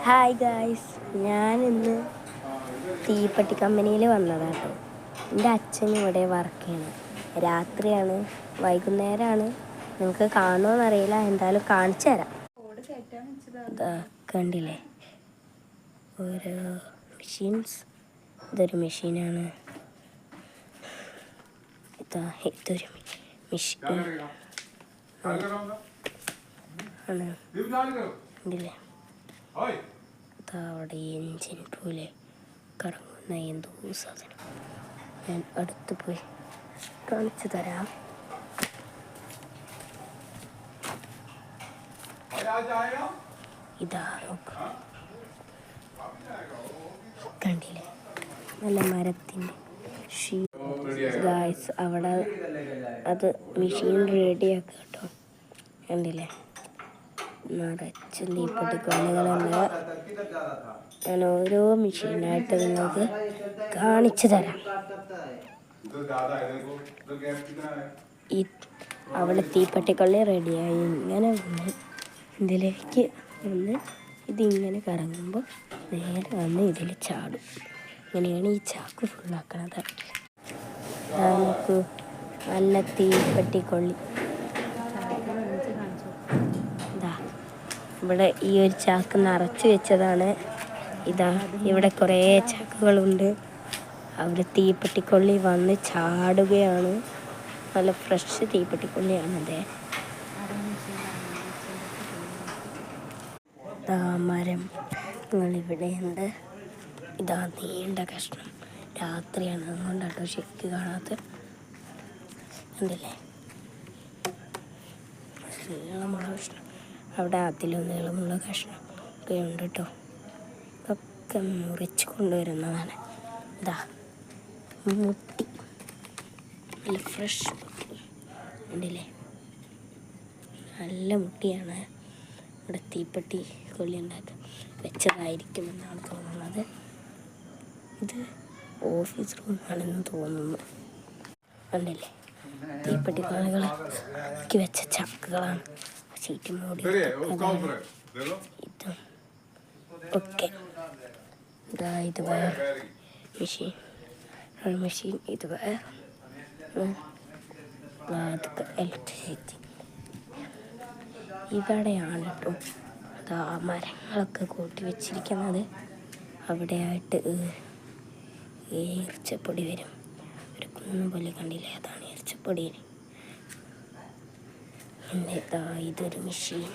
Hi guys, ഞാനിന്ന് തീപ്പെട്ടി കമ്പനിയിൽ വന്നതാണ് കേട്ടോ. എൻ്റെ അച്ഛൻ ഇവിടെ വർക്ക് ചെയ്യണം. രാത്രിയാണ്, വൈകുന്നേരമാണ്. നിങ്ങൾക്ക് കാണുമോയെന്നറിയില്ല, എന്തായാലും കാണിച്ചു തരാം. കണ്ടില്ലേ ഓരോ മെഷീൻസ്. ഇതൊരു മെഷീനാണ്. ഇതൊരു മെഷീൻ ആണ്. കണ്ടില്ലേ, അവിടെ എൻജിൻ പോലെ കറങ്ങുന്ന എന്തോ സാധനം. ഞാൻ അടുത്ത് പോയി കാണിച്ചു തരാം. ഇതാ നോക്ക്, കണ്ടില്ലേ, നല്ല മരത്തിൻ്റെ ഗായ്സ്. അവിടെ അത് മെഷീൻ റെഡിയാക്കുക കേട്ടോ. കണ്ടില്ലേ, നിറച്ച് തീപ്പെട്ടിക്കൊള്ളികളുണ്ട്. ഞാൻ ഓരോ മെഷീനായിട്ട് നിങ്ങൾക്ക് കാണിച്ചു തരാം. അവിടെ തീപ്പെട്ടിക്കൊള്ളി റെഡിയായി ഇങ്ങനെ വന്ന് ഇതിലേക്ക് വന്ന് ഇതിങ്ങനെ കറങ്ങുമ്പോൾ നേരെ വന്ന് ഇതിൽ ചാടും. ഇങ്ങനെയാണ് ഈ ചാക്ക് ഫുള്ളാക്കണത്. നമുക്ക് നല്ല തീപ്പെട്ടിക്കൊള്ളി ഇവിടെ ഈ ഒരു ചാക്ക് നിറച്ച് വെച്ചതാണ്. ഇതാ ഇവിടെ കുറേ ചാക്കുകളുണ്ട്. അവിടെ തീപ്പെട്ടിക്കൊള്ളി വന്ന് ചാടുകയാണ്. നല്ല ഫ്രഷ് തീപ്പെട്ടിക്കൊള്ളിയാണത്. മരം നിങ്ങളിവിടെയുണ്ട്. ഇതാ നീണ്ട കഷ്ണം. രാത്രിയാണ്, അതുകൊണ്ടാട്ടോ ശരിക്ക് കാണാത്ത. കണ്ടില്ലേ, നീളമുള്ള കഷ്ണം. അവിടെ അതിലും നീളമുള്ള കഷ്ണം ഒക്കെ ഉണ്ട് കേട്ടോ. ഇതൊക്കെ മുറിച്ച് കൊണ്ടുവരുന്നതാണ്. ഇതാ മുട്ടി, നല്ല ഫ്രഷ് മുട്ടി. കണ്ടില്ലേ, നല്ല മുട്ടിയാണ്. ഇവിടെ തീപ്പെട്ടി കൊള്ളി ഉണ്ടാക്കി വെച്ചതായിരിക്കുമെന്നാണ് തോന്നുന്നത്. ഇത് ഓഫീസ് റൂമാണെന്ന് തോന്നുന്നു. കണ്ടില്ലേ, തീപ്പെട്ടി കൊള്ളികൾ വെച്ച ചക്കുകളാണ്. ഷീറ്റ് മൂടി ഇതും ഒക്കെ. ഇത് വേറെ മെഷീൻ, ഇത് വേറെ ഇലക്ട്രിസിറ്റി. ഇവിടെയാണ് കേട്ടോ മരങ്ങളൊക്കെ കൂട്ടി വെച്ചിരിക്കുന്നത്. അവിടെയായിട്ട് ഈർച്ചപ്പൊടി വരും. ഒരു കുന്നു പോലെ കണ്ടില്ലേ, അതാണ് ഈർച്ചപ്പൊടി. പിന്നെ ഇതൊരു മെഷീൻ.